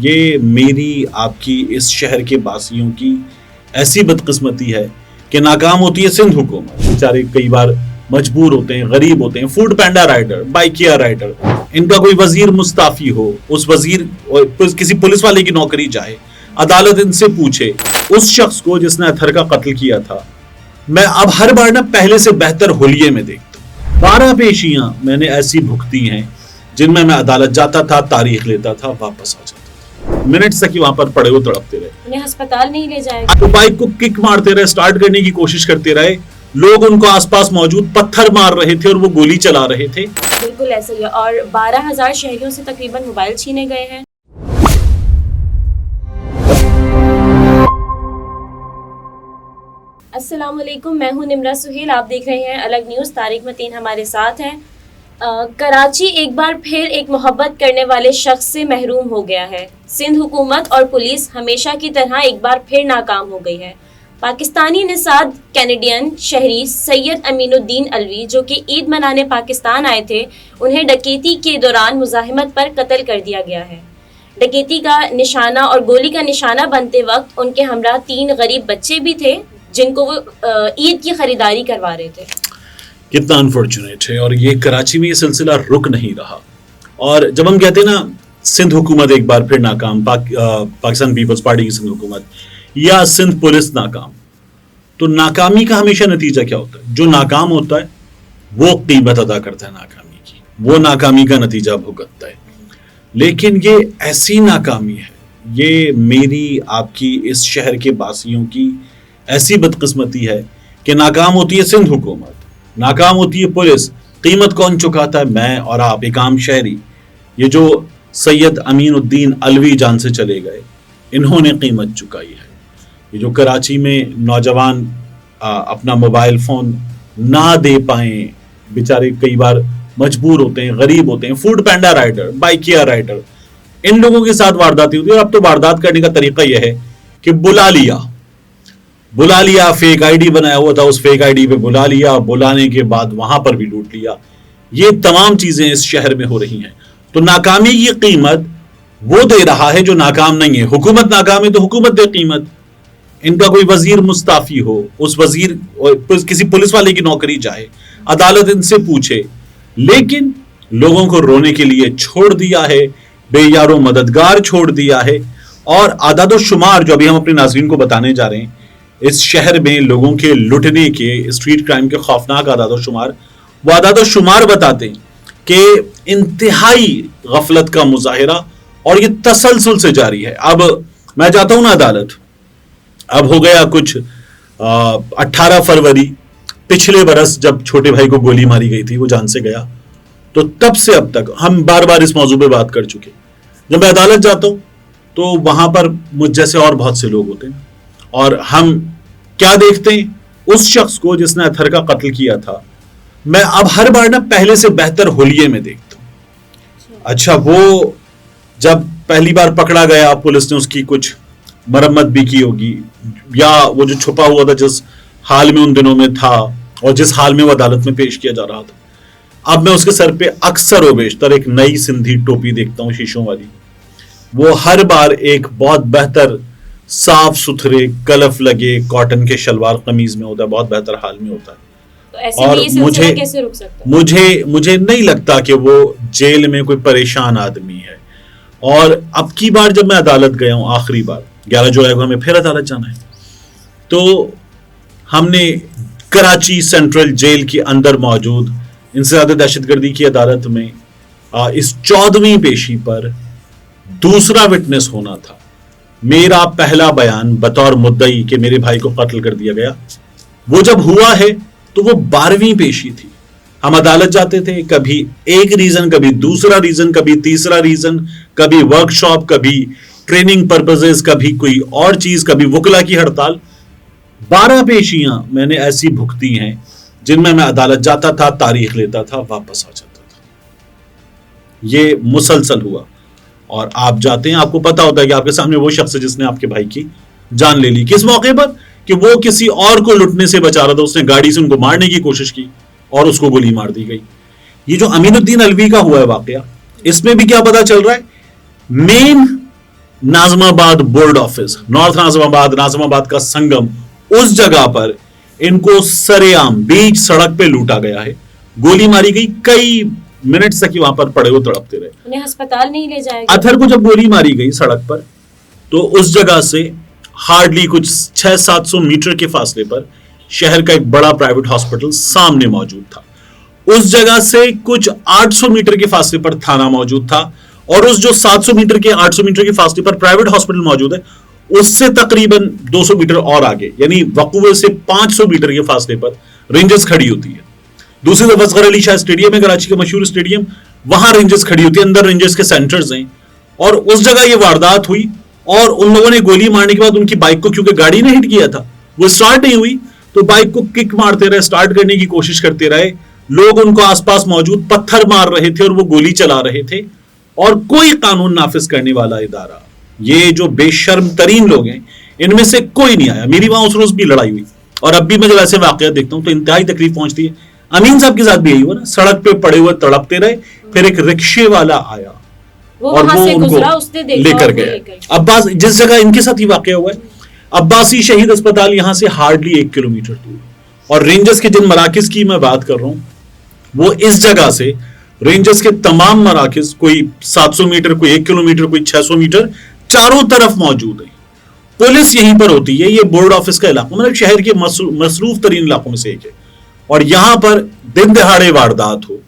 یہ میری آپ کی اس شہر کے باسیوں کی ایسی بدقسمتی ہے کہ ناکام ہوتی ہے سندھ حکومت. بیچارے کئی بار مجبور ہوتے ہیں, غریب ہوتے ہیں, food panda rider, Bykea rider, ان کا کوئی وزیر مستعفی ہو, اس وزیر کسی پولیس والے کی نوکری جائے, عدالت ان سے پوچھے اس شخص کو جس نے اطہر کا قتل کیا تھا. میں اب ہر بار پہلے سے بہتر ہولیے میں دیکھتا ہوں. 12 پیشیاں میں نے ایسی بھگتی ہیں جن میں عدالت جاتا تھا, تاریخ لیتا تھا, واپس آ جاتا تھا, منٹ سے وہاں پر پڑے ہوئے تڑپتے رہے. انہیں ہسپتال نہیں لے جائے گا. بائک کو کک مارتے رہے, سٹارٹ کرنے کی کوشش کرتے رہے, لوگ ان کو آس پاس موجود پتھر مار رہے تھے اور وہ گولی چلا رہے تھے. بالکل ایسا ہی ہے. اور 12,000 شہریوں سے تقریباً موبائل چھینے گئے ہیں. السلام علیکم, میں ہوں نمرہ سہیل, آپ دیکھ رہے ہیں الگ نیوز. طارق متین ہمارے ساتھ ہیں. کراچی ایک بار پھر ایک محبت کرنے والے شخص سے محروم ہو گیا ہے. سندھ حکومت اور پولیس ہمیشہ کی طرح ایک بار پھر ناکام ہو گئی ہے. پاکستانی نژاد کینیڈین شہری سید امین الدین الوی جو کہ عید منانے پاکستان آئے تھے, انہیں ڈکیتی کے دوران مزاحمت پر قتل کر دیا گیا ہے. ڈکیتی کا نشانہ اور گولی کا نشانہ بنتے وقت ان کے ہمراہ 3 غریب بچے بھی تھے جن کو وہ عید کی خریداری کروا رہے تھے. کتنا انفارچونیٹ ہے. اور یہ کراچی میں یہ سلسلہ رک نہیں رہا. اور جب ہم کہتے ہیں نا سندھ حکومت ایک بار پھر ناکام, پاکستان پیپلز پارٹی کی سندھ حکومت یا سندھ پولیس ناکام, تو ناکامی کا ہمیشہ نتیجہ کیا ہوتا ہے؟ جو ناکام ہوتا ہے وہ قیمت ادا کرتا ہے ناکامی کی, وہ ناکامی کا نتیجہ بھگتتا ہے. لیکن یہ ایسی ناکامی ہے, یہ میری آپ کی اس شہر کے باسیوں کی ایسی بدقسمتی ہے کہ ناکام ہوتی ہے سندھ حکومت, ناکام ہوتی ہے پولیس. قیمت کون چکاتا ہے؟ میں اور آپ, ایک عام شہری. یہ جو سید امین الدین الوی جان سے چلے گئے, انہوں نے قیمت چکائی ہے. یہ جو کراچی میں نوجوان اپنا موبائل فون نہ دے پائیں, بیچارے کئی بار مجبور ہوتے ہیں, غریب ہوتے ہیں, food panda rider, Bykea rider, ان لوگوں کے ساتھ وارداتیں ہوتی ہیں. اور اب تو واردات کرنے کا طریقہ یہ ہے کہ بلا لیا, فیک آئی ڈی بنایا ہوا تھا, اس فیک آئی ڈی پہ بلا لیا, بلانے کے بعد وہاں پر بھی لوٹ لیا. یہ تمام چیزیں اس شہر میں ہو رہی ہیں. تو ناکامی کی قیمت وہ دے رہا ہے جو ناکام نہیں ہے. حکومت ناکام ہے تو حکومت دے قیمت. ان کا کوئی وزیر مستعفی ہو, اس وزیر کسی پولیس والے کی نوکری جائے, عدالت ان سے پوچھے. لیکن لوگوں کو رونے کے لیے چھوڑ دیا ہے, بے یار و مددگار چھوڑ دیا ہے. اور اعداد و شمار جو ابھی ہم اپنے ناظرین کو بتانے جا رہے ہیں, اس شہر میں لوگوں کے لٹنے کے, اسٹریٹ کرائم کے خوفناک اعداد و شمار, وہ اعداد و شمار بتاتے ہیں کہ انتہائی غفلت کا مظاہرہ اور یہ تسلسل سے جاری ہے. اب میں جاتا ہوں نا عدالت, اب ہو گیا کچھ 18 فروری پچھلے برس جب چھوٹے بھائی کو گولی ماری گئی تھی, وہ جان سے گیا, تو تب سے اب تک ہم بار بار اس موضوع پہ بات کر چکے. جب میں عدالت جاتا ہوں تو وہاں پر مجھ جیسے اور بہت سے لوگ ہوتے ہیں, اور ہم کیا دیکھتے ہیں؟ اس شخص کو جس نے اطہر کا قتل کیا تھا. میں اب ہر بار بہلے سے بہتر ہولیے میں دیکھتا ہوں. اچھا, وہ جب پہلی بار پکڑا گیا, پولیس نے اس کی کچھ مرمت بھی کی ہوگی, یا وہ جو چھپا ہوا تھا جس حال میں ان دنوں میں تھا اور جس حال میں وہ عدالت میں پیش کیا جا رہا تھا. اب میں اس کے سر پہ اکثر و بیشتر ایک نئی سندھی ٹوپی دیکھتا ہوں, شیشوں والی. وہ ہر بار ایک بہت بہتر صاف ستھرے کلف لگے کاٹن کے شلوار قمیض میں ہوتا ہے, بہت بہتر حال میں ہوتا ہے. اور مجھے نہیں لگتا کہ وہ جیل میں کوئی پریشان آدمی ہے. اور اب کی بار جب میں عدالت گیا ہوں, آخری بار 11 جولائی کو ہمیں پھر عدالت جانا ہے, تو ہم نے کراچی سینٹرل جیل کے اندر موجود انسداد دہشت گردی کی عدالت میں اس 14ویں پیشی پر دوسرا وٹنس ہونا تھا. میرا پہلا بیان بطور مدعی کہ میرے بھائی کو قتل کر دیا گیا, وہ جب ہوا ہے تو وہ 12ویں پیشی تھی. ہم عدالت جاتے تھے, کبھی ایک ریزن, کبھی دوسرا ریزن, کبھی تیسرا ریزن, کبھی ورک شاپ, کبھی ٹریننگ پرپزز, کبھی کوئی اور چیز, کبھی وکلا کی ہڑتال. 12 پیشیاں میں نے ایسی بھگتی ہیں جن میں عدالت جاتا تھا, تاریخ لیتا تھا, واپس آ جاتا تھا. یہ مسلسل ہوا. اور آپ جاتے ہیں, آپ کو پتا ہوتا ہے کہ آپ کے سامنے وہ شخص ہے جس نے آپ کے بھائی کی جان لے لی. کس موقع پر؟ کہ وہ کسی اور کو لٹنے سے بچا رہا تھا, اس نے گاڑی سے ان کو مارنے کی کوشش کی اور اس کو گولی مار دی گئی. یہ جو امین الدین الوی کا ہوا ہے واقعہ, اس میں بھی کیا پتا چل رہا ہے؟ Main Nazimabad board office, north Nazimabad का संगम, उस जगह पर इनको सरेआम बीच सड़क पे लूटा गया है, गोली मारी गई, कई मिनट तक वहां पर पड़े हुए तड़पते रहे। उन्हें अस्पताल नहीं ले जाया गया। अथर को जब गोली मारी गई सड़क पर, तो उस जगह से हार्डली कुछ 600-700 मीटर के फासले पर शहर का एक बड़ा प्राइवेट हॉस्पिटल सामने मौजूद था। उस जगह से कुछ 800 मीटर के फासले पर थाना मौजूद था, और उस जो 700 मीटर के 800 मीटर के फासले पर प्राइवेट हॉस्पिटल मौजूद है, उससे तकरीबन 200 मीटर और आगे, यानी वकूवे से 500 मीटर के फासले पर रेंजर्स खड़ी होती है। दूसरी तरफ असगर अली शाह स्टेडियम है, कराची का मशहूर स्टेडियम, वहां रेंजर्स खड़ी होती है, अंदर रेंजर्स के सेंटर्स हैं, और उस जगह ये वारदात हुई। और उन लोगों ने गोली मारने के बाद उनकी बाइक को, क्योंकि गाड़ी ने हिट किया था, वो स्टार्ट नहीं हुई, तो बाइक को किक मारते रहे, स्टार्ट करने की कोशिश करते रहे, लोग उनको आसपास मौजूद पत्थर मार रहे थे और वो गोली चला रहे थे, और कोई कानून नाफिज करने वाला इदारा, ये जो बेशर्म तरीन लोग हैं, इनमें से कोई नहीं आया। मेरी वहां उस रोज भी लड़ाई हुई, और अब भी मैं जब ऐसे वाकया देखता हूं तो इंतहाई तकलीफ पहुंचती है। अमीन साहब के साथ भी यही हुआ ना, सड़क पे पड़े हुए तड़पते रहे, फिर एक रिक्शे वाला आया और वो उनको लेकर गया। अब्बास, जिस जगह इनके साथ ही वाकया हुआ है, अब्बासी शहीद अस्पताल यहां से हार्डली 1 किलोमीटर दूर, और रेंजर्स के जिन मराकिज की मैं बात कर रहा हूं, वो इस जगह से रेंजर्स के तमाम मराकिज, कोई 700 मीटर, कोई 1 किलोमीटर, कोई 600 मीटर, चारों तरफ मौजूद है। पुलिस यहीं पर होती है। ये बोर्ड ऑफिस का इलाका, मतलब शहर के मसरूफ तरीन इलाकों में से एक है, और यहां पर दिन दहाड़े वारदात हो,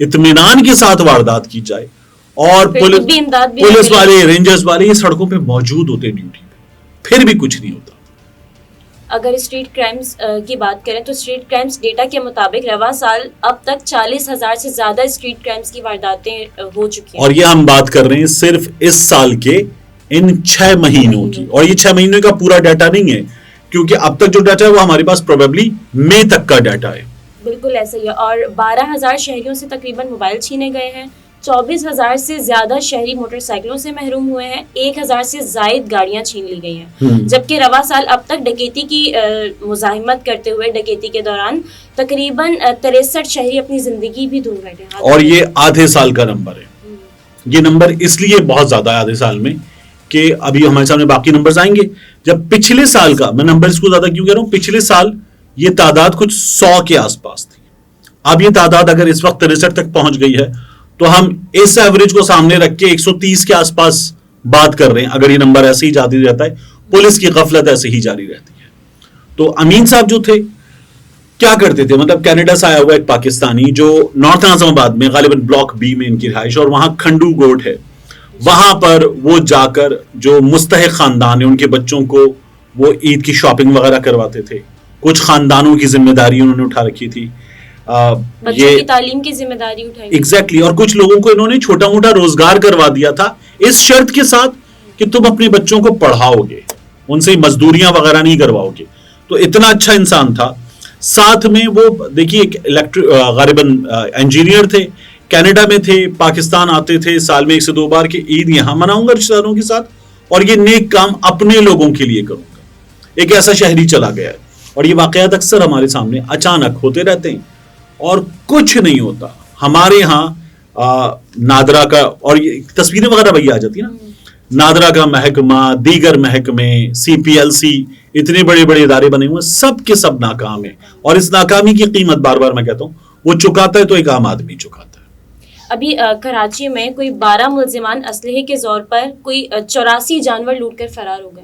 इत्मीनान के साथ वारदात की जाए, और पुलिस वाले, रेंजर्स वाले ये सड़कों पे मौजूद होते ड्यूटी पे, फिर भी कुछ नहीं होता। अगर स्ट्रीट क्राइम्स की बात करें तो स्ट्रीट क्राइम्स डेटा के मुताबिक रवा साल अब तक 40,000 से ज्यादा स्ट्रीट क्राइम्स की वारदातें हो चुकी हैं। और ये हम बात कर रहे हैं सिर्फ इस साल के इन 6 महीनों की, और ये 6 महीनों का पूरा डाटा नहीं है, क्योंकि अब तक जो डाटा है वो हमारे पास प्रोबेबली मई तक का डाटा है। बिल्कुल ऐसा ही है। और 12,000 शहरियों से तकरीबन मोबाइल छीने गए हैं, 24,000 से ज्यादा शहरी मोटरसाइकिलों से महरूम हुए हैं, 1,000 से जायद गाड़ियां छीन ली गई हैं। जबकि रवा साल अब तक डकैती की मुजाहिमत करते हुए डकैती के दौरान तकरीबन 63 शहरी अपनी जिंदगी भी दूर बैठे हैं। और ये आधे साल का नंबर है। ये नंबर इसलिए बहुत ज्यादा है आधे साल में कि अभी हमारे सामने बाकी नंबर्स आएंगे। जब पिछले साल का, मैं नंबर इसको ज्यादा क्यों कह रहा हूं, पिछले साल ये तादाद कुछ 100 के आसपास थी। अब ये तादाद अगर इस वक्त 63 तक पहुंच गई है, तो हम इस एवरेज को सामने रख के 130 के आसपास बात कर रहे हैं। अगर ये नंबर ऐसे ही जारी रहता है, पुलिस की गफलत ऐसे ही जारी रहती है। तो अमीन साहब जो थे, क्या करते थे, मतलब कनाडा से आया हुआ एक पाकिस्तानी जो नॉर्थ नाज़िमाबाद में, गालिबन ब्लॉक बी में इनकी रिहाइश, और वहां खंडू गोट है, वहां पर वो जाकर जो मुस्तहिक खानदान है उनके बच्चों को वो ईद की शॉपिंग वगैरह करवाते थे। कुछ खानदानों की जिम्मेदारी उन्होंने उठा रखी थी, बच्चों की तालीम की जिम्मेदारी उठाई। एग्जैक्टली। और कुछ लोगों को इन्होंने छोटा मोटा रोजगार करवा दिया था, इस शर्त के साथ कि तुम अपने बच्चों को पढ़ाओगे, उनसे मजदूरियां वगैरह नहीं करवाओगे। तो इतना अच्छा इंसान था। साथ में वो देखिए एक गालिबन इंजीनियर थे, कनाडा में थे, पाकिस्तान आते थे साल में 1 से 2 बार कि ईद यहां मनाऊंगा रिश्तेदारों के साथ, और ये नेक काम अपने लोगों के लिए करूंगा। एक ऐसा शहरी चला गया है, और ये वाकयात अक्सर हमारे सामने अचानक होते रहते हैं और कुछ नहीं होता। हमारे यहाँ नादरा का, और ये तस्वीरें वगैरह वही आ जाती है ना, नादरा का महकमा, दीगर महकमे, CPLC, इतने बड़े बड़े इदारे बने हुए, सब के सब नाकाम है। और इस नाकामी की कीमत बार बार मैं कहता हूँ, वो चुकाता है तो एक आम आदमी चुकाता है। अभी कराची में कोई 12 मुल्जिमान असलहे के जोर पर कोई 84 जानवर लूट कर फरार हो गए।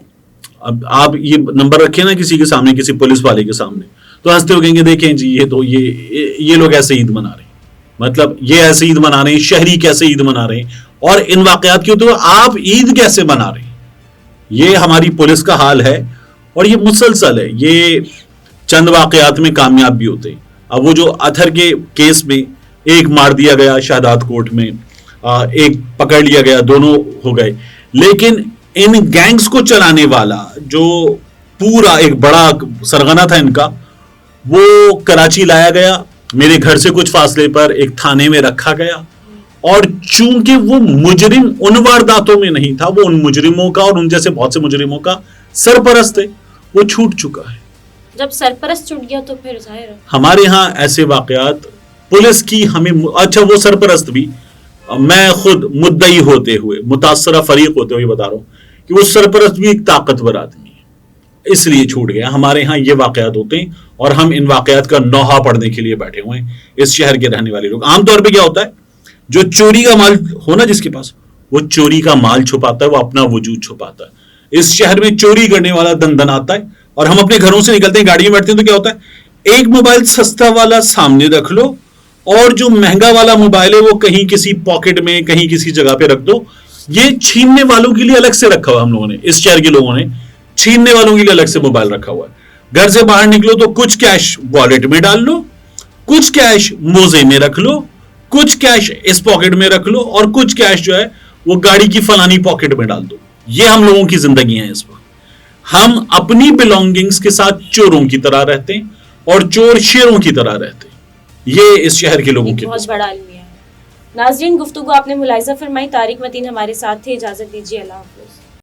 अब आप ये नंबर रखें ना किसी के सामने, किसी पुलिस वाले के सामने, तो हंसते हो कहेंगे देखें जी ये तो ये लोग ऐसे ईद मना रहे हैं, मतलब ये ऐसे ईद मना रहे हैं, शहरी कैसे ईद मना रहे हैं, और इन वाकयात की तो आप ईद कैसे मना रहे हैं। ये हमारी पुलिस का हाल है, और ये मुसलसल है। ये चंद वाकयात में कामयाब भी होते हैं। अब वो जो अथर के केस में एक मार दिया गया शहादात कोर्ट में, एक पकड़ लिया गया, दोनों हो गए, लेकिन इन गैंग्स को चलाने वाला जो पूरा एक बड़ा सरगना था इनका, वो कराची लाया गया, मेरे घर से कुछ फासले पर एक थाने में रखा गया, और चूंकि वो मुजरिम उन वारदातों में नहीं था, वो उन मुजरिमों का और उन जैसे बहुत से मुजरिमों का सरपरस्त है, वो छूट चुका है। जब सरपरस्त छूट गया तो फिर जाहिर है हमारे यहाँ ऐसे वाकयात पुलिस की हमें, अच्छा वो सरपरस्त भी, मैं खुद मुद्दई होते हुए, मुतासरा फरीक होते हुए बता रहा हूँ कि वो सरपरस्त भी एक ताकतवर आदमी है, इसलिए छूट गया। हमारे यहाँ ये वाकयात होते हैं और हम इन वाकयात का नौहा पढ़ने के लिए बैठे हुए हैं। इस शहर के रहने वाले लोग आमतौर पर क्या होता है, जो चोरी का माल हो ना जिसके पास, वो चोरी का माल छुपाता है, वो अपना वजूद छुपाता है। इस शहर में चोरी करने वाला दन आता है और हम अपने घरों से निकलते हैं, गाड़ी में बैठते हैं तो क्या होता है, एक मोबाइल सस्ता वाला सामने रख लो और जो महंगा वाला मोबाइल है वो कहीं किसी पॉकेट में, कहीं किसी जगह पे रख दो। ये छीनने वालों के लिए अलग से रखा हुआ है हम लोगों ने, इस शहर के लोगों ने छीनने वालों के लिए अलग से मोबाइल रखा हुआ है। घर से बाहर निकलो तो कुछ कैश वॉलेट में डाल लो, कुछ कैश मोजे में रख लो, कुछ कैश इस पॉकेट में रख लो और कुछ कैश जो है वो गाड़ी की फलानी पॉकेट में डाल दो। ये हम लोगों की जिंदगी है इस वक्त। हम अपनी बिलोंगिंग्स के साथ चोरों की तरह रहते हैं और चोर शेरों की तरह रहते हैं। ये इस शहर के लोगों की बहुत बड़ा अलमिया है। नाज़रीन, गुफ्तगू आपने मुलाहिज़ा फरमाई। तारिक मतीन हमारे साथ थे। इजाजत दीजिए, अल्लाह हाफ़िज़।